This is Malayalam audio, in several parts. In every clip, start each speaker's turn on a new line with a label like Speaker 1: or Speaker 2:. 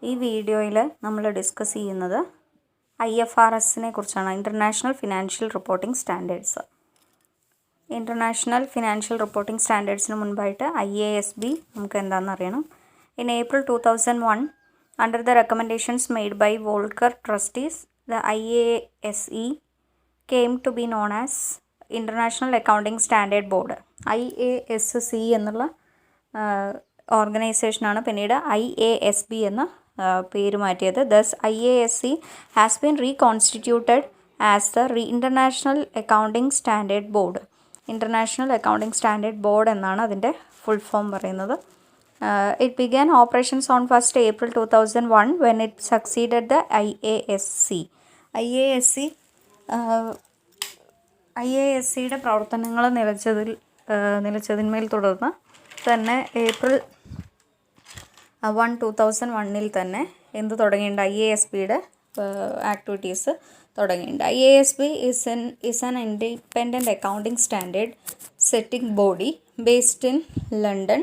Speaker 1: ഈ വീഡിയോയിൽ നമ്മൾ ഡിസ്കസ് ചെയ്യുന്നത് IFRSനെ കുറിച്ചാണ്. International financial reporting standards. International financial reporting സ്റ്റാൻഡേർഡ്സിന് മുൻപായിട്ട് IASB നമുക്ക് എന്താണെന്ന് അറിയണം. In April 2001, under the recommendations made by Volcker trustees, the IASE came to be known as International Accounting Standard Board. IASC എന്നുള്ള ഓർഗനൈസേഷനാണ് പിന്നീട് IASB എന്ന പേര് മാറ്റിയത്. Thus IASC has been reconstituted as the international accounting standard board. International accounting standard board എന്നാണ് അതിൻ്റെ ഫുൾ ഫോം പറയുന്നത്. It began operations on 1st April 2001 when it succeeded the IASC. IASCയുടെ പ്രവർത്തനങ്ങൾ നിലച്ചതിന്മേൽ തുടർന്ന് തന്നെ ഏപ്രിൽ 1, 2001 തന്നെ എന്ത് തുടങ്ങിയിട്ടുണ്ട്? IASBയുടെ ആക്ടിവിറ്റീസ് തുടങ്ങിയിട്ടുണ്ട്. IASB is an independent accounting standard setting body based in London.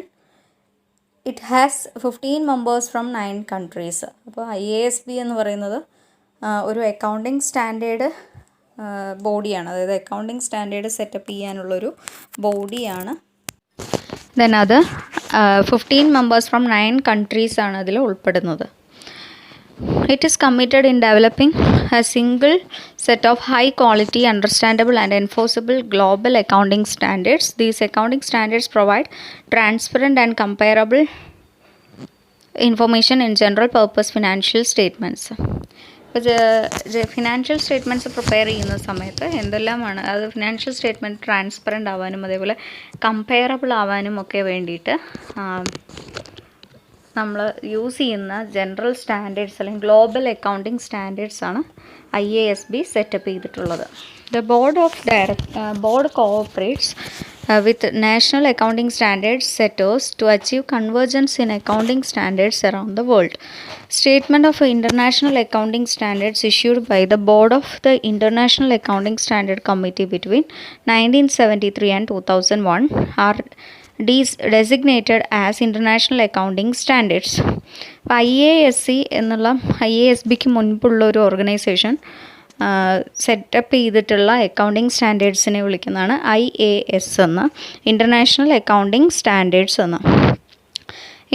Speaker 1: It has 15 members from 9 countries. അപ്പോൾ IASB എന്ന് പറയുന്നത് ഒരു അക്കൗണ്ടിങ് സ്റ്റാൻഡേർഡ് ബോഡിയാണ്. അതായത് അക്കൗണ്ടിങ് സ്റ്റാൻഡേർഡ് സെറ്റപ്പ് ചെയ്യാനുള്ളൊരു ബോഡിയാണ്. ദെൻ അത് 15 members from 9 countries ആണ് അതിൽ ഉൾപ്പെടുന്നത്. It is committed in developing a single set of high quality, understandable and enforceable global accounting standards. These accounting standards provide transparent and comparable information in general purpose financial statements. Financial statements prepare ചെയ്യുന്ന സമയത്ത് എന്തെല്ലാമാണ് അത് ഫിനാൻഷ്യൽ സ്റ്റേറ്റ്മെൻറ്റ് ട്രാൻസ്പെറൻ്റ് ആവാനും അതേപോലെ കമ്പയറബിൾ ആവാനും ഒക്കെ വേണ്ടിയിട്ട് നമ്മൾ യൂസ് ചെയ്യുന്ന ജനറൽ സ്റ്റാൻഡേർഡ്സ് അല്ലെങ്കിൽ ഗ്ലോബൽ അക്കൗണ്ടിങ് സ്റ്റാൻഡേർഡ്സ് ആണ് IASB സെറ്റപ്പ് ചെയ്തിട്ടുള്ളത്. The board cooperates with national accounting standards setters to achieve convergence in accounting standards around the world. Statement of International Accounting Standards issued by the Board of the International Accounting Standard Committee between 1973 and 2001 are designated as International Accounting Standards. IASC എന്നുള്ള IASBക്ക് മുൻപുള്ള ഒരു ഓർഗനൈസേഷൻ സെറ്റപ്പ് ചെയ്തിട്ടുള്ള അക്കൗണ്ടിങ് സ്റ്റാൻഡേർഡ്സിനെ വിളിക്കുന്നതാണ് IAS എന്ന്, ഇൻ്റർനാഷണൽ അക്കൗണ്ടിങ് സ്റ്റാൻഡേർഡ്സ് എന്ന്.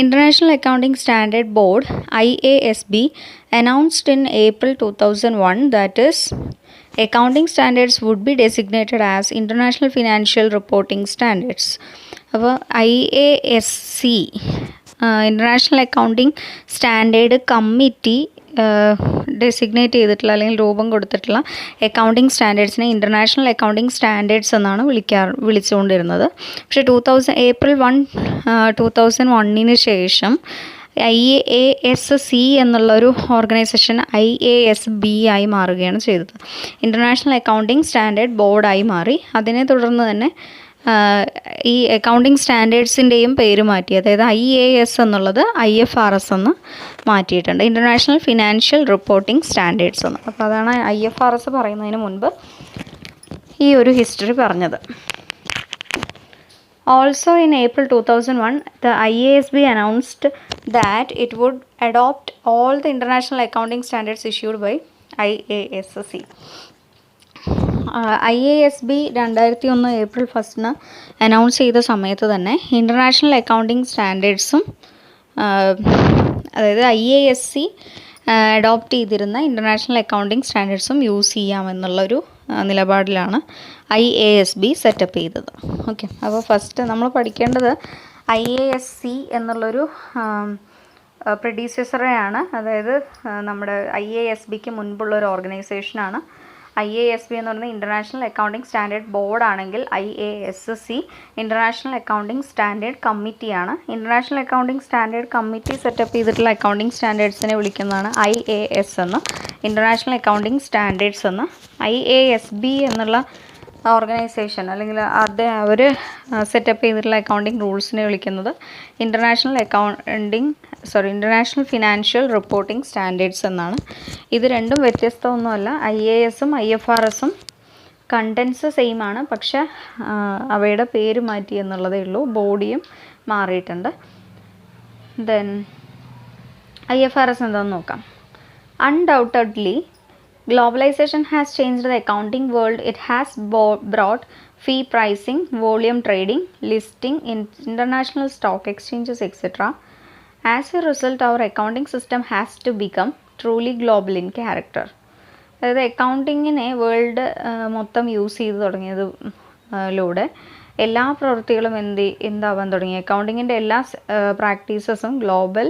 Speaker 1: International Accounting Standard Board IASB announced in April 2001 that is accounting standards would be designated as International Financial Reporting Standards. അപ്പോൾ IASC international accounting standard committee designate ചെയ്തിട്ടുള്ള അല്ലെങ്കിൽ രൂപം കൊടുത്തിട്ടുള്ള അക്കൗണ്ടിങ് സ്റ്റാൻഡേർഡ്സിനെ ഇൻ്റർനാഷണൽ അക്കൗണ്ടിങ് സ്റ്റാൻഡേർഡ്സ് എന്നാണ് വിളിച്ചുകൊണ്ടിരുന്നത്. പക്ഷേ ഏപ്രിൽ 1, 2001 ശേഷം IASC എന്നുള്ളൊരു ഓർഗനൈസേഷൻ IASB ആയി മാറുകയാണ് ചെയ്തത്. ഇൻ്റർനാഷണൽ അക്കൗണ്ടിങ് സ്റ്റാൻഡേർഡ് ബോർഡായി മാറി. അതിനെ തുടർന്ന് തന്നെ ഈ അക്കൗണ്ടിങ് സ്റ്റാൻഡേർഡ്സിൻ്റെയും പേര് മാറ്റി. അതായത് IAS എന്നുള്ളത് IFRS എന്ന് മാറ്റിയിട്ടുണ്ട്, ഇൻ്റർനാഷണൽ ഫിനാൻഷ്യൽ റിപ്പോർട്ടിംഗ് സ്റ്റാൻഡേർഡ്സ് എന്ന്. അപ്പോൾ അതാണ് IFRS പറയുന്നതിന് മുൻപ് ഈ ഒരു ഹിസ്റ്ററി പറഞ്ഞത്. Also in April 2001, the IASB announced that it would adopt all the international accounting standards issued by IASC. IASB 2001 April 1 announce ചെയ്ത സമയത്ത് തന്നെ ഇൻ്റർനാഷണൽ അക്കൗണ്ടിങ് സ്റ്റാൻഡേർഡ്സും അതായത് IASC അഡോപ്റ്റ് ചെയ്തിരുന്ന ഇൻ്റർനാഷണൽ അക്കൗണ്ടിങ് സ്റ്റാൻഡേർഡ്സും യൂസ് ചെയ്യാമെന്നുള്ളൊരു നിലപാടിലാണ് IASB സെറ്റപ്പ് ചെയ്തത്. ഓക്കെ, അപ്പോൾ ഫസ്റ്റ് നമ്മൾ പഠിക്കേണ്ടത് IASC എന്നുള്ളൊരു പ്രെഡീസസറെയാണ്. അതായത് നമ്മുടെ IASBക്ക് മുൻപുള്ളൊരു ഓർഗനൈസേഷനാണ്. IASB എന്ന് പറയുന്നത് ഇൻ്റർനാഷണൽ അക്കൗണ്ടിംഗ് സ്റ്റാൻഡേർഡ് ബോർഡ് ആണെങ്കിൽ IASC ഇൻ്റർനാഷണൽ അക്കൗണ്ടിംഗ് സ്റ്റാൻഡേർഡ് കമ്മിറ്റിയാണ്. International accounting standard committee setup ചെയ്തിട്ടുള്ള അക്കൗണ്ടിംഗ് സ്റ്റാൻഡേർഡ്സിനെ വിളിക്കുന്നതാണ് IAS എന്ന്, ഇൻ്റർനാഷണൽ അക്കൗണ്ടിംഗ് സ്റ്റാൻഡേർഡ്സ് എന്ന്. IASB എന്നുള്ള ഓർഗനൈസേഷൻ അല്ലെങ്കിൽ അവർ സെറ്റപ്പ് ചെയ്തിട്ടുള്ള അക്കൗണ്ടിംഗ് റൂൾസിനെ വിളിക്കുന്നത് ഇൻ്റർനാഷണൽ ഫിനാൻഷ്യൽ റിപ്പോർട്ടിംഗ് സ്റ്റാൻഡേർഡ്സ് എന്നാണ്. ഇത് രണ്ടും വ്യത്യസ്തമൊന്നുമല്ല. IASഉം IFRSഉം കണ്ടൻസ് സെയിം ആണ്, പക്ഷേ അവയുടെ പേര് മാറ്റി എന്നുള്ളതേ ഉള്ളൂ. ബോഡിയും മാറിയിട്ടുണ്ട്. ദെൻ IFRS എന്താണെന്ന് നോക്കാം. Undoubtedly, globalization has changed the accounting world. It has brought fee pricing, volume trading, listing in international stock exchanges, etc. As a result, our accounting system has to become truly global in character. അതായത് അക്കൗണ്ടിങ്ങിനെ വേൾഡ് മൊത്തം യൂസ് ചെയ്ത് തുടങ്ങിയതിലൂടെ എല്ലാ പ്രവൃത്തികളും എന്താവാൻ തുടങ്ങി, അക്കൗണ്ടിങ്ങിൻ്റെ എല്ലാ പ്രാക്ടീസസും ഗ്ലോബൽ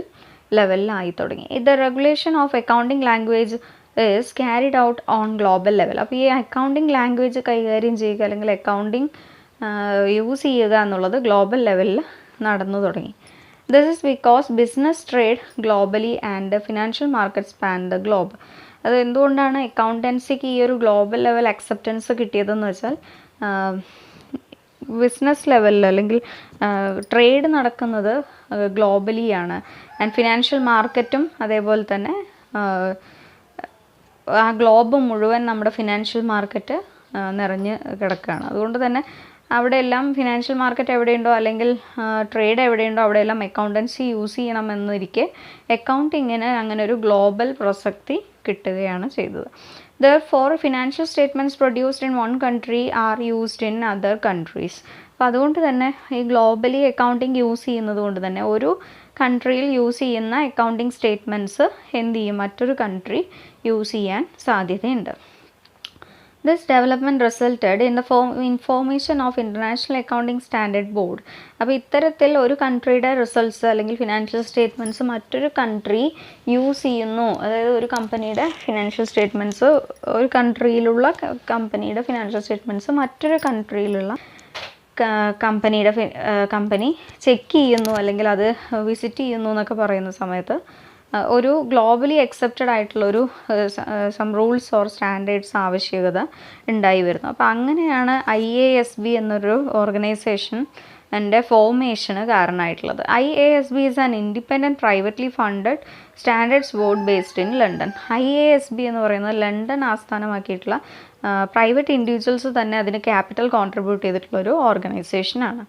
Speaker 1: ലെവലിലായി തുടങ്ങി. The regulation of accounting language is carried out on global level. അപ്പോൾ ഈ അക്കൗണ്ടിങ് ലാംഗ്വേജ് കൈകാര്യം ചെയ്യുക അല്ലെങ്കിൽ അക്കൗണ്ടിങ് യൂസ് ചെയ്യുക എന്നുള്ളത് ഗ്ലോബൽ ലെവലിൽ നടന്നു തുടങ്ങി. This is because business trade globally and financial market span the globe. അത് എന്തുകൊണ്ടാണ് അക്കൗണ്ടൻസിക്ക് ഈ ഒരു ഗ്ലോബൽ ലെവൽ അക്സെപ്റ്റൻസ് കിട്ടിയതെന്ന് വെച്ചാൽ ബിസിനസ് ലെവലിൽ അല്ലെങ്കിൽ ട്രേഡ് നടക്കുന്നത് ഗ്ലോബലിയാണ്. ആൻഡ് ഫിനാൻഷ്യൽ മാർക്കറ്റും അതേപോലെ തന്നെ ആ ഗ്ലോബ് മുഴുവൻ നമ്മുടെ ഫിനാൻഷ്യൽ മാർക്കറ്റ് നിറഞ്ഞ് കിടക്കുകയാണ്. അതുകൊണ്ട് തന്നെ അവിടെയെല്ലാം ഫിനാൻഷ്യൽ മാർക്കറ്റ് എവിടെയുണ്ടോ അല്ലെങ്കിൽ ട്രേഡ് എവിടെയുണ്ടോ അവിടെയെല്ലാം അക്കൗണ്ടൻസി യൂസ് ചെയ്യണമെന്നിരിക്കെ അക്കൗണ്ടിങ്ങിന് അങ്ങനെ ഒരു ഗ്ലോബൽ പ്രസക്തി കിട്ടുകയാണ് ചെയ്തത്. Therefore, financial statements produced in one country are used in other countries. അപ്പോൾ അതുകൊണ്ട് തന്നെ ഈ ഗ്ലോബലി അക്കൗണ്ടിങ് യൂസ് ചെയ്യുന്നത് കൊണ്ട് തന്നെ ഒരു കൺട്രിയിൽ യൂസ് ചെയ്യുന്ന അക്കൗണ്ടിങ് സ്റ്റേറ്റ്മെൻറ്റ്സ് എന്ത് ചെയ്യും, മറ്റൊരു കൺട്രി യൂസ് ചെയ്യാൻ സാധ്യതയുണ്ട്. This development resulted in the formation of International Accounting Standard Board. അപ്പോൾ ഇത്തരത്തിൽ ഒരു കൺട്രിയുടെ റിസൾട്ട്സ് അല്ലെങ്കിൽ ഫിനാൻഷ്യൽ സ്റ്റേറ്റ്മെൻറ്റ്സ് മറ്റൊരു കൺട്രി യൂസ് ചെയ്യുന്നു, അതായത് ഒരു കമ്പനിയുടെ ഫിനാൻഷ്യൽ സ്റ്റേറ്റ്മെൻറ്റ്സ് ഒരു കൺട്രിയിലുള്ള കമ്പനിയുടെ ഫിനാൻഷ്യൽ സ്റ്റേറ്റ്മെൻറ്റ്സ് മറ്റൊരു കൺട്രിയിലുള്ള കമ്പനി ചെക്ക് ചെയ്യുന്നു അല്ലെങ്കിൽ അത് വിസിറ്റ് ചെയ്യുന്നു എന്നൊക്കെ പറയുന്ന സമയത്ത് ഒരു ഗ്ലോബലി അക്സെപ്റ്റഡ് ആയിട്ടുള്ളൊരു സം റൂൾസ് ഓർ സ്റ്റാൻഡേർഡ്സ് ആവശ്യകത ഉണ്ടായി വരുന്നു. അപ്പോൾ അങ്ങനെയാണ് IASB എന്നൊരു ഓർഗനൈസേഷൻ എൻ്റെ ഫോർമേഷന് കാരണമായിട്ടുള്ളത്. IASB is an independent privately funded standards board based in London. IASB എന്ന് പറയുന്നത് ലണ്ടൻ ആസ്ഥാനമാക്കിയിട്ടുള്ള പ്രൈവറ്റ് ഇൻഡിവിജ്വൽസ് തന്നെ അതിന് ക്യാപിറ്റൽ കോൺട്രിബ്യൂട്ട് ചെയ്തിട്ടുള്ളൊരു ഓർഗനൈസേഷനാണ്.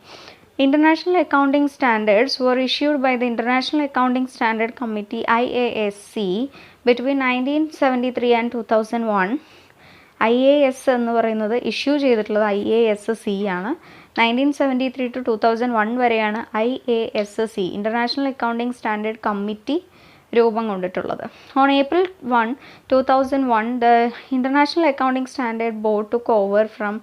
Speaker 1: International accounting standards were issued by the International Accounting Standard Committee IASC between 1973 and 2001. IAS എന്ന് പറയുന്നത് ഇഷ്യൂ ചെയ്തിട്ടുള്ളത് IASC ആണ്. 1973 to 2001 വരെയാണ് IASC International Accounting Standard Committee രൂപം കൊണ്ടിട്ടുള്ളത്. On April 1, 2001, the International Accounting Standard Board took over from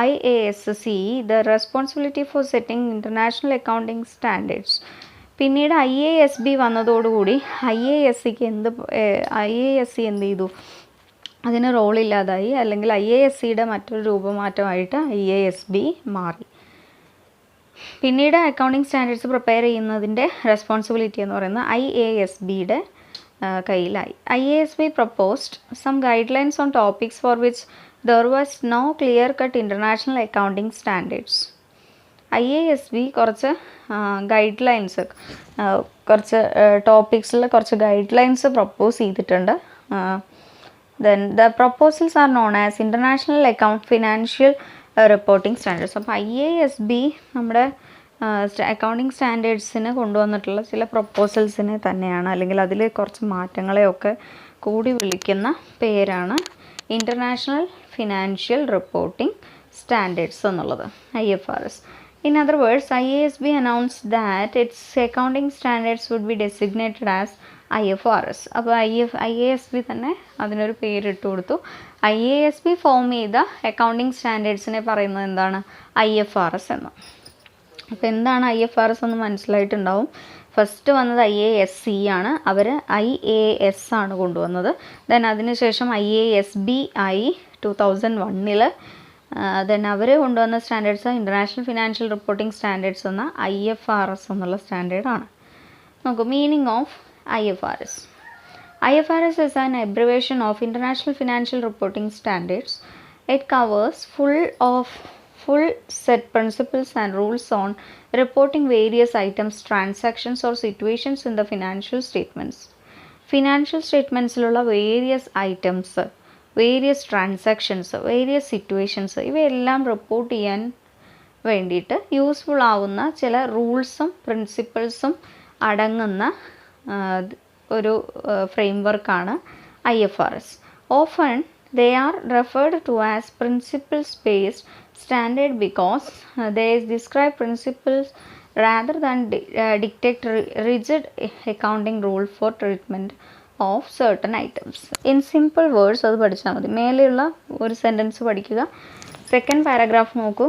Speaker 1: IASC the responsibility for setting international accounting standards. പിന്നീട് IASB വന്നതോടുകൂടി IASC എന്ത് ചെയ്തു, അതിന് റോളില്ലാതായി അല്ലെങ്കിൽ IASCയുടെ മറ്റൊരു രൂപമാറ്റമായിട്ട് IASB മാറി. പിന്നീട് അക്കൗണ്ടിങ് സ്റ്റാൻഡേർഡ്സ് പ്രിപ്പയർ ചെയ്യുന്നതിൻ്റെ റെസ്പോൺസിബിലിറ്റി എന്ന് പറയുന്നത് IASBയുടെ കയ്യിലായി. IASB proposed some guidelines on topics for which there was no clear cut international accounting standards. IASB കുറച്ച് ഗൈഡ് ലൈൻസ്, കുറച്ച് ടോപ്പിക്സിൽ കുറച്ച് ഗൈഡ് ലൈൻസ് പ്രപ്പോസ് ചെയ്തിട്ടുണ്ട്. Then the proposals are known as international financial reporting standards. അപ്പോൾ IASB നമ്മുടെ അക്കൗണ്ടിങ് സ്റ്റാൻഡേർഡ്സിന് കൊണ്ടുവന്നിട്ടുള്ള ചില പ്രപ്പോസൽസിനെ തന്നെയാണ് അല്ലെങ്കിൽ അതിൽ കുറച്ച് മാറ്റങ്ങളെയൊക്കെ കൂടി വിളിക്കുന്ന പേരാണ് ഇൻ്റർനാഷണൽ ഫിനാൻഷ്യൽ റിപ്പോർട്ടിംഗ് സ്റ്റാൻഡേർഡ്സ് എന്നുള്ളത്, IFRS. In other words, IASB announced that its accounting standards would be designated as IFRS. അപ്പോൾ IASB തന്നെ അതിനൊരു പേരിട്ട് കൊടുത്തു. IASB ഫോം ചെയ്ത അക്കൗണ്ടിങ് സ്റ്റാൻഡേർഡ്സിനെ പറയുന്നത് എന്താണ്, IFRS എന്ന്. അപ്പോൾ എന്താണ് IFRS എന്ന് മനസ്സിലായിട്ടുണ്ടാവും. ഫസ്റ്റ് വന്നത് IASC ആണ്, അവർ IAS ആണ് കൊണ്ടുവന്നത്. ദെൻ അതിനുശേഷം IASB ആയി 2001. ദെൻ അവർ കൊണ്ടുവന്ന standards international financial reporting standards എന്ന IFRS എന്നുള്ള സ്റ്റാൻഡേർഡാണ്. നോക്കൂ, meaning of IFRS. IFRS is an abbreviation of International Financial Reporting Standards. It covers full set principles and rules on reporting various items, transactions or situations in the financial statements. Financial statementsലുള്ള various items, various transactions, various situations ഇവയെല്ലാം റിപ്പോർട്ട് ചെയ്യാൻ വേണ്ടിയിട്ട് യൂസ്ഫുൾ ആവുന്ന ചില റൂൾസും പ്രിൻസിപ്പിൾസും അടങ്ങുന്ന ഒരു ഫ്രെയിംവർക്കാണ് IFRS. Often they are referred to as principles-based standard because they describe principles rather than dictate rigid accounting rule for treatment of certain items. In simple words അത് പഠിച്ചാൽ മതി. മേലെയുള്ള ഒരു സെൻറ്റൻസ് പഠിക്കുക. സെക്കൻഡ് പാരഗ്രാഫ് നോക്കൂ.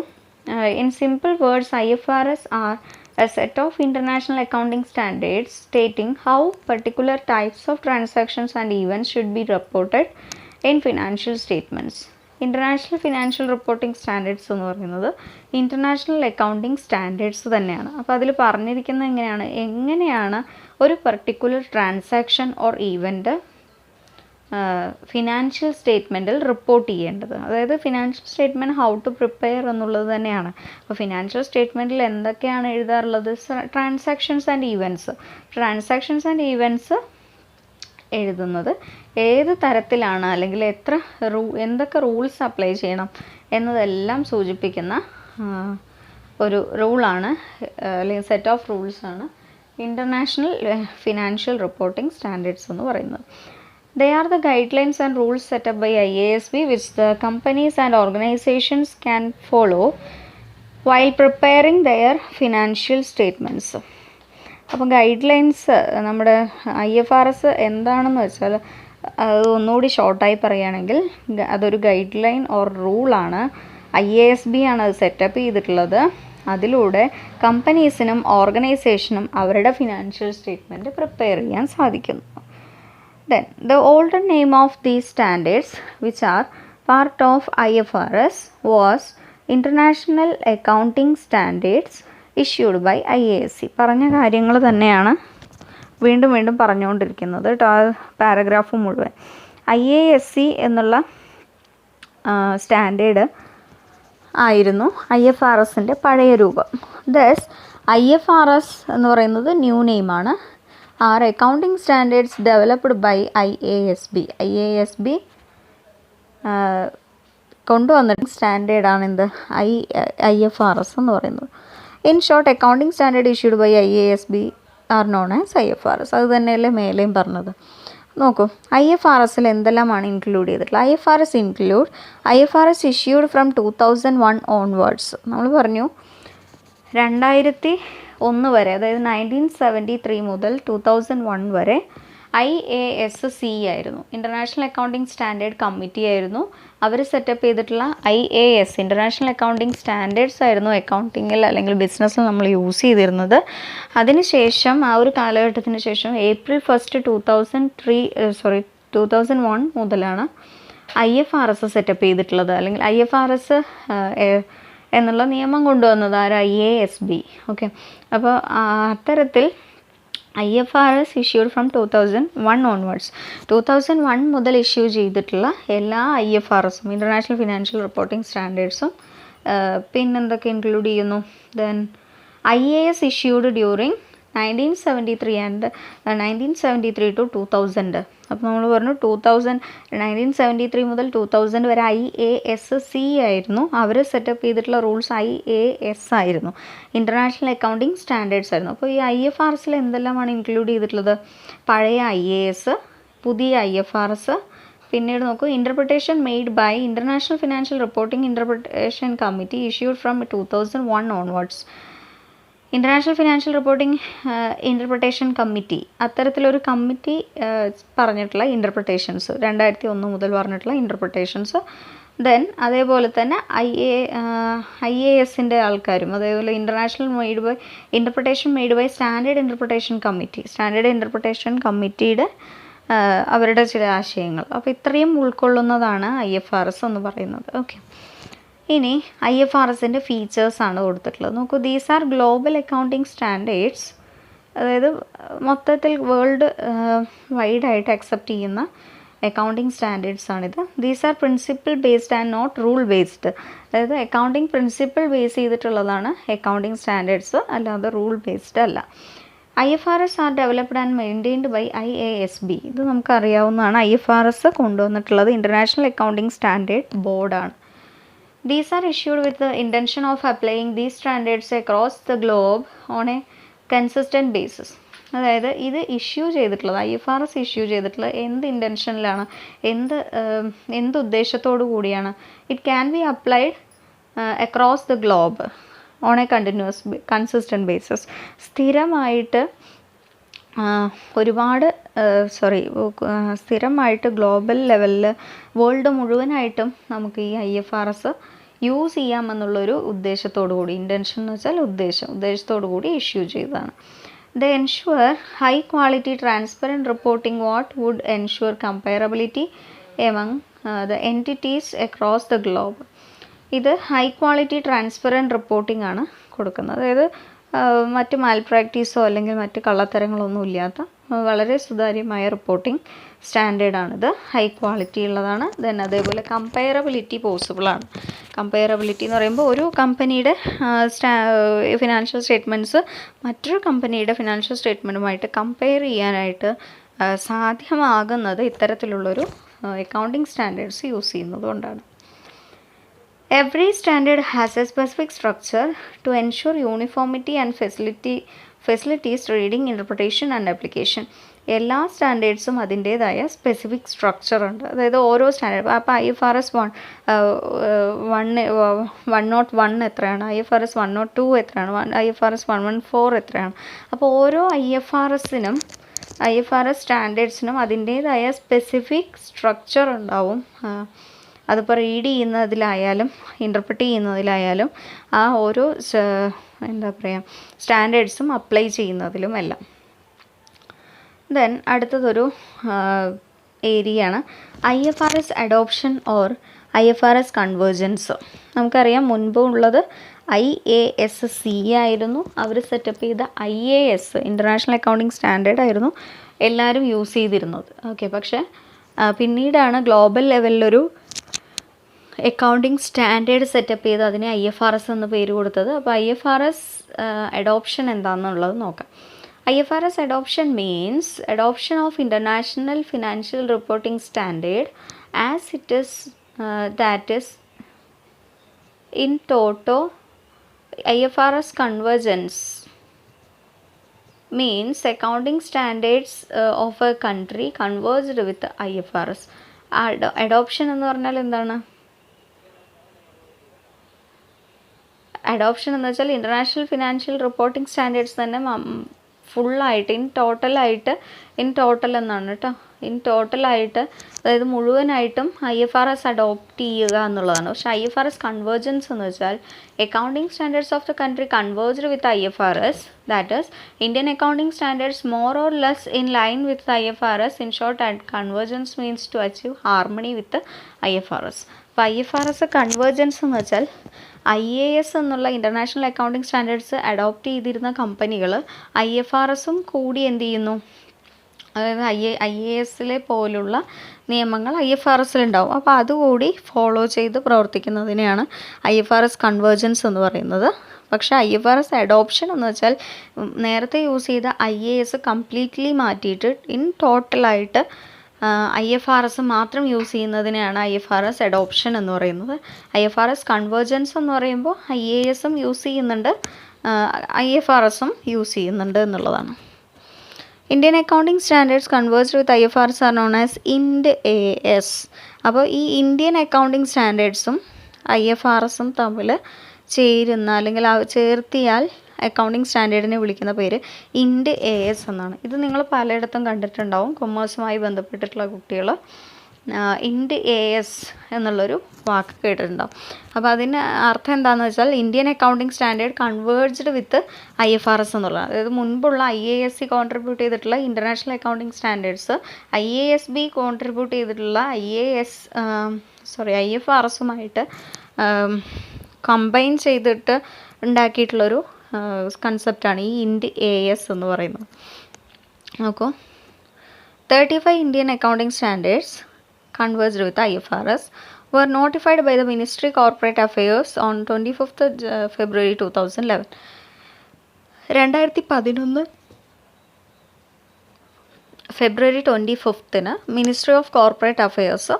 Speaker 1: In simple words, IFRS are a set of international accounting standards stating how particular types of transactions and events should be reported in financial statements. International Financial Reporting Standards എന്ന് പറയുന്നത് ഇൻ്റർനാഷണൽ അക്കൗണ്ടിങ് സ്റ്റാൻഡേർഡ്സ് തന്നെയാണ്. അപ്പോൾ അതിൽ പറഞ്ഞിരിക്കുന്നത് എങ്ങനെയാണ് ഒരു particular transaction or event financial സ്റ്റേറ്റ്മെൻറ്റിൽ റിപ്പോർട്ട് ചെയ്യേണ്ടത്. അതായത് financial statement how to prepare എന്നുള്ളത് തന്നെയാണ്. അപ്പോൾ ഫിനാൻഷ്യൽ സ്റ്റേറ്റ്മെൻറ്റിൽ എന്തൊക്കെയാണ് എഴുതാറുള്ളത്? ട്രാൻസാക്ഷൻസ് ആൻഡ് ഈവൻറ്റ്സ് എഴുതുന്നത് ഏത് തരത്തിലാണ്, അല്ലെങ്കിൽ എന്തൊക്കെ റൂൾസ് അപ്ലൈ ചെയ്യണം എന്നതെല്ലാം സൂചിപ്പിക്കുന്ന ഒരു റൂളാണ്, അല്ലെങ്കിൽ സെറ്റ് ഓഫ് റൂൾസാണ് ഇൻ്റർനാഷണൽ ഫിനാൻഷ്യൽ റിപ്പോർട്ടിംഗ് സ്റ്റാൻഡേർഡ്സ് എന്ന് പറയുന്നത്. They are the guidelines and rules set up by IASB which the companies and organizations can follow while preparing their financial statements. അപ്പോൾ ഗൈഡ്ലൈൻസ് നമ്മുടെ IFRS എന്താണെന്ന് വെച്ചാൽ അത് ഒന്നുകൂടി ഷോർട്ടായി പറയുകയാണെങ്കിൽ അതൊരു ഗൈഡ് ലൈൻ ഓർ റൂളാണ്. IASB ആണ് അത് സെറ്റപ്പ് ചെയ്തിട്ടുള്ളത്. അതിലൂടെ കമ്പനീസിനും ഓർഗനൈസേഷനും അവരുടെ ഫിനാൻഷ്യൽ സ്റ്റേറ്റ്മെൻറ്റ് പ്രിപ്പയർ ചെയ്യാൻ സാധിക്കുന്നു. Then the older name of these standards which are part of IFRS was International Accounting Standards issued by IASC. പറഞ്ഞ കാര്യങ്ങൾ തന്നെയാണ് വീണ്ടും പറഞ്ഞുകൊണ്ടിരിക്കുന്നത് കേട്ടോ, ആ പാരഗ്രാഫ് മുഴുവൻ. IASC എന്നുള്ള സ്റ്റാൻഡേർഡ് ആയിരുന്നു IFRSൻ്റെ പഴയ രൂപം. Thus IFRS എന്ന് പറയുന്നത് new നെയിമാണ്. are accounting standards developed by IASB. IASB കൊണ്ടുവന്നിട്ട് സ്റ്റാൻഡേർഡാണ് എന്ത് IFRS എന്ന് പറയുന്നത്. In short accounting standard issued by IASB are known as IFRS. അത് തന്നെയല്ലേ മേലെയും പറഞ്ഞത്. നോക്കൂ, IFRSൽ എന്തെല്ലാമാണ് ഇൻക്ലൂഡ് ചെയ്തിട്ടുള്ളത്. IFRS issued from 2001 onwards. നമ്മൾ പറഞ്ഞു 2001 വരെ, അതായത് 1973 മുതൽ 2001 വരെ IASC ആയിരുന്നു, ഇൻ്റർനാഷണൽ അക്കൗണ്ടിങ് സ്റ്റാൻഡേർഡ് കമ്മിറ്റി ആയിരുന്നു. അവർ സെറ്റപ്പ് ചെയ്തിട്ടുള്ള IAS ഇൻ്റർനാഷണൽ അക്കൗണ്ടിങ് സ്റ്റാൻഡേർഡ്സ് ആയിരുന്നു അക്കൗണ്ടിങ്ങിൽ അല്ലെങ്കിൽ ബിസിനസ്സിൽ നമ്മൾ യൂസ് ചെയ്തിരുന്നത്. അതിനുശേഷം ആ ഒരു കാലഘട്ടത്തിന് ശേഷം April 1, 2001 മുതലാണ് IFRS സെറ്റപ്പ് ചെയ്തിട്ടുള്ളത്, അല്ലെങ്കിൽ IFRS എന്നുള്ള നിയമം കൊണ്ടുവന്നത് IASB. ഓക്കെ, അപ്പോൾ അത്തരത്തിൽ IFRS ഇഷ്യൂഡ് ഫ്രം 2001 ഓൺവേർഡ്സ്. 2001 മുതൽ ഇഷ്യൂ ചെയ്തിട്ടുള്ള എല്ലാ IFRSും ഇൻ്റർനാഷണൽ ഫിനാൻഷ്യൽ റിപ്പോർട്ടിംഗ് സ്റ്റാൻഡേർഡ്സും പിന്നെന്തൊക്കെ ഇൻക്ലൂഡ് ചെയ്യുന്നു. Then IAS issued during 1973 to 2000. അപ്പോൾ നമ്മൾ പറഞ്ഞു 1973 മുതൽ 2000 വരെ IASC ആയിരുന്നു. അവർ സെറ്റപ്പ് ചെയ്തിട്ടുള്ള റൂൾസ് IAS ആയിരുന്നു, ഇൻ്റർനാഷണൽ അക്കൗണ്ടിങ് സ്റ്റാൻഡേർഡ്സ് ആയിരുന്നു. അപ്പോൾ ഈ IFRSൽ എന്തെല്ലാമാണ് ഇൻക്ലൂഡ് ചെയ്തിട്ടുള്ളത്? പഴയ IAS, പുതിയ IFRS, പിന്നീട് നോക്കൂ interpretation made by international financial reporting interpretation committee issued from 2001 onwards. International financial reporting interpretation committee, അത്തരത്തിലൊരു കമ്മിറ്റി പറഞ്ഞിട്ടുള്ള ഇൻ്റർപ്രിട്ടേഷൻസ് 2001 മുതൽ പറഞ്ഞിട്ടുള്ള ഇൻ്റർപ്രിട്ടേഷൻസ്. ദെൻ അതേപോലെ തന്നെ IASൻ്റെ ആൾക്കാരും അതേപോലെ interpretation made by standard interpretation കമ്മിറ്റിയുടെ അവരുടെ ചില ആശയങ്ങൾ. അപ്പോൾ ഇത്രയും ഉൾക്കൊള്ളുന്നതാണ് IFRS എന്ന് പറയുന്നത്. ഓക്കെ, ഇനി IFRSൻ്റെ ഫീച്ചേഴ്സാണ് കൊടുത്തിട്ടുള്ളത്. നോക്കൂ, these are global accounting standards, അതായത് മൊത്തത്തിൽ വേൾഡ് വൈഡായിട്ട് അക്സെപ്റ്റ് ചെയ്യുന്ന അക്കൗണ്ടിങ് സ്റ്റാൻഡേർഡ്സാണിത്. These are principle based and not rule based, അതായത് അക്കൗണ്ടിങ് പ്രിൻസിപ്പിൾ ബേസ് ചെയ്തിട്ടുള്ളതാണ് അക്കൗണ്ടിങ് സ്റ്റാൻഡേർഡ്സ്, അല്ലാതെ റൂൾ ബേസ്ഡ് അല്ല. IFRS are developed and maintained by IASB. ഇത് നമുക്കറിയാവുന്നതാണ്. IFRS കൊണ്ടുവന്നിട്ടുള്ളത് ഇൻ്റർനാഷണൽ അക്കൗണ്ടിങ് സ്റ്റാൻഡേർഡ് ബോർഡാണ്. These are issued with the intention of applying these standards across the globe on a consistent basis. അതായത് ഇത് ഇഷ്യൂ ചെയ്തിട്ടുള്ളത് IFRS ഇഷ്യൂ ചെയ്തിട്ടുള്ളത് എന്ത് ഇൻറ്റൻഷനിലാണ്, എന്ത് ഉദ്ദേശത്തോടു കൂടിയാണ്. It can be applied across the globe on A consistent basis. സ്ഥിരമായിട്ട് സ്ഥിരമായിട്ട് ഗ്ലോബൽ ലെവലിൽ വേൾഡ് മുഴുവനായിട്ടും നമുക്ക് ഈ IFRS യൂസ് ചെയ്യാമെന്നുള്ളൊരു ഉദ്ദേശത്തോടു കൂടി, ഇൻറ്റൻഷൻ എന്ന് വെച്ചാൽ ഉദ്ദേശത്തോടു കൂടി ഇഷ്യൂ ചെയ്തതാണ്. They ensure high quality transparent reporting what would ensure comparability among the entities across the globe. ഇത് ഹൈ ക്വാളിറ്റി ട്രാൻസ്പെറൻറ്റ് റിപ്പോർട്ടിംഗ് ആണ് കൊടുക്കുന്നത്. അതായത് മറ്റ് മാൽപ്രാക്ടീസോ അല്ലെങ്കിൽ മറ്റ് കള്ളത്തരങ്ങളൊന്നും ഇല്ലാത്ത വളരെ സുതാര്യമായ റിപ്പോർട്ടിംഗ് സ്റ്റാൻഡേർഡാണിത്. ഹൈ ക്വാളിറ്റി ഉള്ളതാണ്. ദെൻ അതേപോലെ കമ്പയറബിലിറ്റി പോസിബിളാണ്. കമ്പയറബിലിറ്റി എന്ന് പറയുമ്പോൾ ഒരു കമ്പനിയുടെ ഫിനാൻഷ്യൽ സ്റ്റേറ്റ്മെൻറ്റ്സ് മറ്റൊരു കമ്പനിയുടെ ഫിനാൻഷ്യൽ സ്റ്റേറ്റ്മെൻറ്റുമായിട്ട് കമ്പയർ ചെയ്യാനായിട്ട് സാധ്യമാകുന്നത് ഇത്തരത്തിലുള്ളൊരു അക്കൗണ്ടിങ് സ്റ്റാൻഡേർഡ്സ് യൂസ് ചെയ്യുന്നത് കൊണ്ടാണ്. Every standard has a specific structure to ensure uniformity and facilities reading, interpretation and application. എല്ലാ സ്റ്റാൻഡേർഡ്സും അതിൻ്റേതായ സ്പെസിഫിക് സ്ട്രക്ചർ ഉണ്ട്. അതായത് ഓരോ സ്റ്റാൻഡേർഡ്, അപ്പോൾ IFRS 101 എത്രയാണ്, IFRS 102 എത്രയാണ്, IFRS 114 എത്രയാണ്. അപ്പോൾ ഓരോ IFRS സ്റ്റാൻഡേർഡ്സിനും അതിൻ്റേതായ സ്പെസിഫിക് സ്ട്രക്ചർ ഉണ്ടാവും. അതിപ്പോൾ റീഡ് ചെയ്യുന്നതിലായാലും ഇൻ്റർപ്രറ്റ് ചെയ്യുന്നതിലായാലും ആ ഓരോ സ്റ്റാൻഡേർഡ്സും അപ്ലൈ ചെയ്യുന്നതിലുമെല്ലാം. ദെൻ അടുത്തതൊരു ഏരിയയാണ് IFRS adoption or IFRS convergence. നമുക്കറിയാം മുൻപ് ഉള്ളത് IASC ആയിരുന്നു. അവർ സെറ്റപ്പ് ചെയ്ത IAS ഇൻ്റർനാഷണൽ അക്കൗണ്ടിങ് സ്റ്റാൻഡേർഡ് ആയിരുന്നു എല്ലാവരും യൂസ് ചെയ്തിരുന്നത്. ഓക്കെ, പക്ഷേ പിന്നീടാണ് ഗ്ലോബൽ ലെവലിലൊരു അക്കൗണ്ടിങ് സ്റ്റാൻഡേർഡ് സെറ്റപ്പ് ചെയ്ത് അതിന് IFRS എന്ന് പേര് കൊടുത്തത്. അപ്പോൾ IFRS അഡോപ്ഷൻ എന്താണെന്നുള്ളത് നോക്കാം. IFRS adoption means adoption of international financial reporting standard as it is that is in toto. IFRS convergence means accounting standards of a country converged with IFRS. Adoption എന്ന് പറഞ്ഞാൽ എന്താണ്? അഡോപ്ഷൻ എന്ന് വെച്ചാൽ ഇൻ്റർനാഷണൽ ഫിനാൻഷ്യൽ റിപ്പോർട്ടിംഗ് സ്റ്റാൻഡേർഡ്സ് തന്നെ ഫുള്ളായിട്ട് ഇൻ ടോട്ടൽ എന്നാണ് കേട്ടോ. ഇൻ ടോട്ടലായിട്ട്, അതായത് മുഴുവനായിട്ടും IFRS അഡോപ്റ്റ് ചെയ്യുക എന്നുള്ളതാണ്. പക്ഷേ IFRS കൺവേർജൻസ് എന്ന് വെച്ചാൽ accounting standards of the country converged with IFRS, that is Indian accounting standards more or less in line with IFRS. In short, convergence means to achieve harmony with IFRS. അപ്പോൾ IFRS കൺവേർജൻസ് എന്ന് വെച്ചാൽ IAS എന്നുള്ള ഇൻ്റർനാഷണൽ അക്കൗണ്ടിങ് സ്റ്റാൻഡേർഡ്സ് അഡോപ്റ്റ് ചെയ്തിരുന്ന കമ്പനികൾ IFRSും കൂടി എന്ത് ചെയ്യുന്നു, അതായത് IASലെ പോലുള്ള നിയമങ്ങൾ IFRSലുണ്ടാവും. അപ്പോൾ അതുകൂടി ഫോളോ ചെയ്ത് പ്രവർത്തിക്കുന്നതിനെയാണ് IFRS കൺവേർജൻസ് എന്ന് പറയുന്നത്. പക്ഷേ IFRS അഡോപ്ഷൻ എന്ന് വെച്ചാൽ നേരത്തെ യൂസ് ചെയ്ത IAS കംപ്ലീറ്റ്ലി മാറ്റിയിട്ട് ഇൻ ടോട്ടലായിട്ട് IFRS മാത്രം യൂസ് ചെയ്യുന്നതിനെയാണ് IFRS അഡോപ്ഷൻ എന്ന് പറയുന്നത്. IFRS കൺവേർജൻസ് എന്ന് പറയുമ്പോൾ IASും യൂസ് ചെയ്യുന്നുണ്ട്, IFRSും യൂസ് ചെയ്യുന്നുണ്ട് എന്നുള്ളതാണ്. Indian accounting standards converged with IFRS are known as IND-AS. അപ്പോൾ ഈ ഇന്ത്യൻ അക്കൗണ്ടിങ് സ്റ്റാൻഡേർഡ്സും IFRSും തമ്മിൽ ചേരുന്ന അല്ലെങ്കിൽ ചേർത്തിയാൽ അക്കൗണ്ടിങ് സ്റ്റാൻഡേർഡിനെ വിളിക്കുന്ന പേര് IND-AS എന്നാണ്. ഇത് നിങ്ങൾ പലയിടത്തും കണ്ടിട്ടുണ്ടാവും, കൊമേഴ്സുമായി ബന്ധപ്പെട്ടിട്ടുള്ള കുട്ടികൾ IND-AS എന്നുള്ളൊരു വാക്ക് കേട്ടിട്ടുണ്ടാവും. അപ്പോൾ അതിന് അർത്ഥം എന്താണെന്ന് വെച്ചാൽ Indian accounting standard കൺവേർജ്ഡ് with IFRS എന്നുള്ളത്. അതായത് മുൻപുള്ള IASC കോൺട്രിബ്യൂട്ട് ചെയ്തിട്ടുള്ള international accounting standards IASB contribute ചെയ്തിട്ടുള്ള IFRSുമായിട്ട് കമ്പൈൻ ചെയ്തിട്ട് ഉണ്ടാക്കിയിട്ടുള്ളൊരു കൺസെപ്റ്റാണ് ഈ IND-AS എന്ന് പറയുന്നത്. നോക്കൂ, 35 Indian accounting standards converged with IFRS were notified by the Ministry Corporate Affairs on 25th February 2011. 2011 February 25ന് മിനിസ്ട്രി ഓഫ് കോർപ്പറേറ്റ് അഫയേഴ്സ്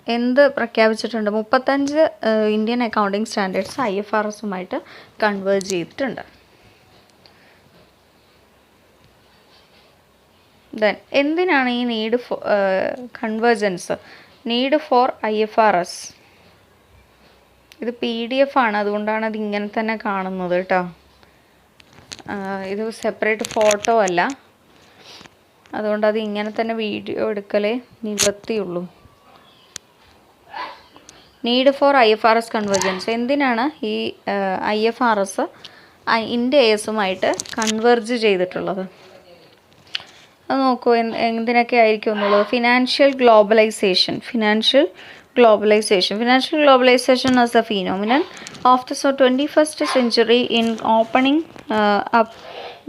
Speaker 1: എന്ത് പ്രഖ്യാപിച്ചിട്ടുണ്ട്? 35 ഇന്ത്യൻ അക്കൗണ്ടിങ് സ്റ്റാൻഡേർഡ്സ് IFRSുമായിട്ട് കൺവേർജ് ചെയ്തിട്ടുണ്ട്. ദെൻ എന്തിനാണ് ഈ need for convergence, need for IFRS? ഇത് PDF ആണ്, അതുകൊണ്ടാണ് അത് ഇങ്ങനെ തന്നെ കാണുന്നത് കേട്ടോ. ഇത് സെപ്പറേറ്റ് ഫോട്ടോ അല്ല, അതുകൊണ്ട് അത് ഇങ്ങനെ തന്നെ വീഡിയോ എടുക്കലേ നിവൃത്തിയുള്ളൂ. നീഡ് ഫോർ IFRS കൺവേർജൻസ്, എന്തിനാണ് ഈ IFRS ഇന്ത്യസുമായിട്ട് കൺവേർജ് ചെയ്തിട്ടുള്ളത്? അത് നോക്കൂ, എന്തിനൊക്കെ ആയിരിക്കും എന്നുള്ളത്. Financial globalisation as a phenomenon of the 21st century in opening up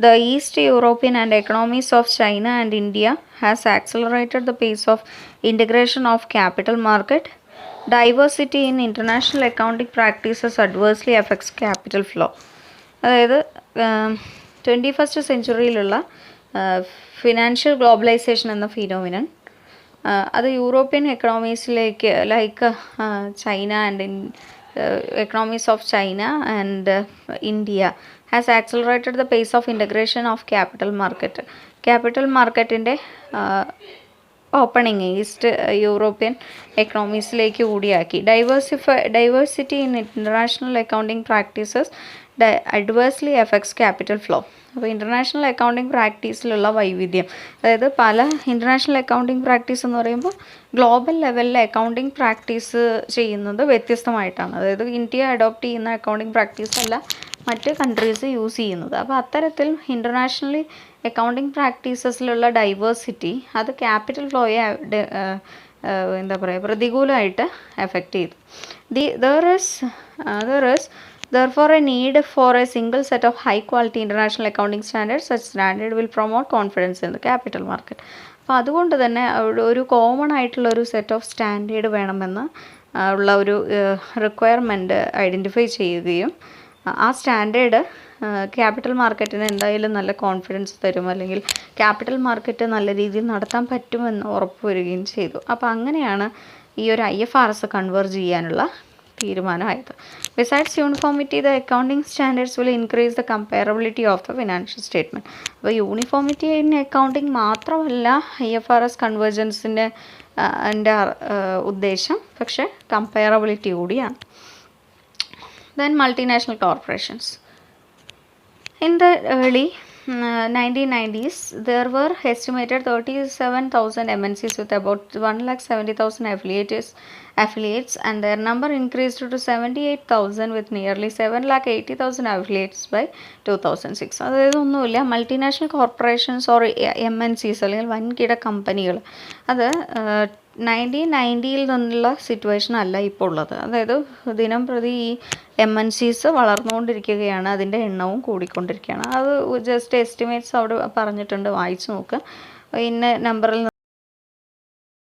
Speaker 1: the East European and economies of China and India has accelerated the pace of integration of capital market. Diversity in international accounting practices adversely affects capital flow. അതായത് 21st സെഞ്ച്വറിയിലുള്ള ഫിനാൻഷ്യൽ ഗ്ലോബലൈസേഷൻ എന്ന ഫിനോമിനൻ അത് യൂറോപ്യൻ എക്കണോമീസിലേക്ക് like China and economies of China and India has accelerated the pace of integration of capital മാർക്കറ്റിൻ്റെ ഓപ്പണിങ് ഈസ്റ്റ് യൂറോപ്യൻ എക്കണോമീസിലേക്ക് കൂടിയാക്കി. Diversity in international accounting practices adversely effects capital flow. അപ്പോൾ ഇൻ്റർനാഷണൽ അക്കൗണ്ടിങ് പ്രാക്ടീസിലുള്ള വൈവിധ്യം, അതായത് പല ഇൻ്റർനാഷണൽ അക്കൗണ്ടിങ് പ്രാക്ടീസ് എന്ന് പറയുമ്പോൾ ഗ്ലോബൽ ലെവലിൽ അക്കൗണ്ടിങ് പ്രാക്ടീസ് ചെയ്യുന്നത് വ്യത്യസ്തമായിട്ടാണ്. അതായത് ഇന്ത്യ അഡോപ്റ്റ് ചെയ്യുന്ന അക്കൗണ്ടിങ് പ്രാക്ടീസ് അല്ല മറ്റ് കൺട്രീസ് യൂസ് ചെയ്യുന്നത്. അപ്പോൾ അത്തരത്തിൽ ഇൻ്റർനാഷണലി അക്കൗണ്ടിങ് പ്രാക്ടീസസിലുള്ള ഡൈവേഴ്സിറ്റി അത് ക്യാപിറ്റൽ ഫ്ലോയെ എന്താ പറയുക പ്രതികൂലമായിട്ട് എഫക്റ്റ് ചെയ്തു. Therefore, a need for a single set of high-quality international accounting standards. Such standard will promote confidence in the capital market. അപ്പോൾ അതുകൊണ്ട് തന്നെ ഒരു കോമൺ ആയിട്ടുള്ള ഒരു സെറ്റ് ഓഫ് സ്റ്റാൻഡേർഡ് വേണമെന്ന് ഉള്ള ഒരു റിക്വയർമെൻറ്റ് ഐഡൻറ്റിഫൈ ചെയ്യുകയും ആ സ്റ്റാൻഡേർഡ് ക്യാപിറ്റൽ മാർക്കറ്റിന് എന്തായാലും നല്ല കോൺഫിഡൻസ് തരും, അല്ലെങ്കിൽ ക്യാപിറ്റൽ മാർക്കറ്റ് നല്ല രീതിയിൽ നടത്താൻ പറ്റുമെന്ന് ഉറപ്പ് വരികയും ചെയ്തു. അപ്പോൾ അങ്ങനെയാണ് ഈ ഒരു IFRS കൺവേർജ് ചെയ്യാനുള്ള തീരുമാനമായത്. Besides uniformity, the accounting standards will increase the comparability of the financial statement. അപ്പോൾ യൂണിഫോമിറ്റി ഇൻ അക്കൗണ്ടിങ് മാത്രമല്ല IFRS കൺവേർജൻസിൻ്റെ ഉദ്ദേശം, പക്ഷേ കമ്പയറബിലിറ്റി കൂടിയാണ്. Then multinational corporations. In the early 1990s, there were estimated 37,000 MNCs with about 170,000 affiliates, and their number increased to 78,000 with nearly 780,000 affiliates by 2006. അതായത് ഒന്നുമില്ല, മൾട്ടിനാഷണൽ കോർപ്പറേഷൻസ് ഓർ MNCs അല്ലെങ്കിൽ വൻകിട കമ്പനികൾ അത് 1990യിൽ നിന്നുള്ള സിറ്റുവേഷൻ അല്ല ഇപ്പോൾ ഉള്ളത്. അതായത് ദിനം പ്രതി ഈ MNCs വളർന്നുകൊണ്ടിരിക്കുകയാണ്, അതിൻ്റെ എണ്ണവും കൂടിക്കൊണ്ടിരിക്കുകയാണ്. അത് ജസ്റ്റ് എസ്റ്റിമേറ്റ്സ് അവിടെ പറഞ്ഞിട്ടുണ്ട്, വായിച്ചു നോക്കുക. ഇന്ന നമ്പറിൽ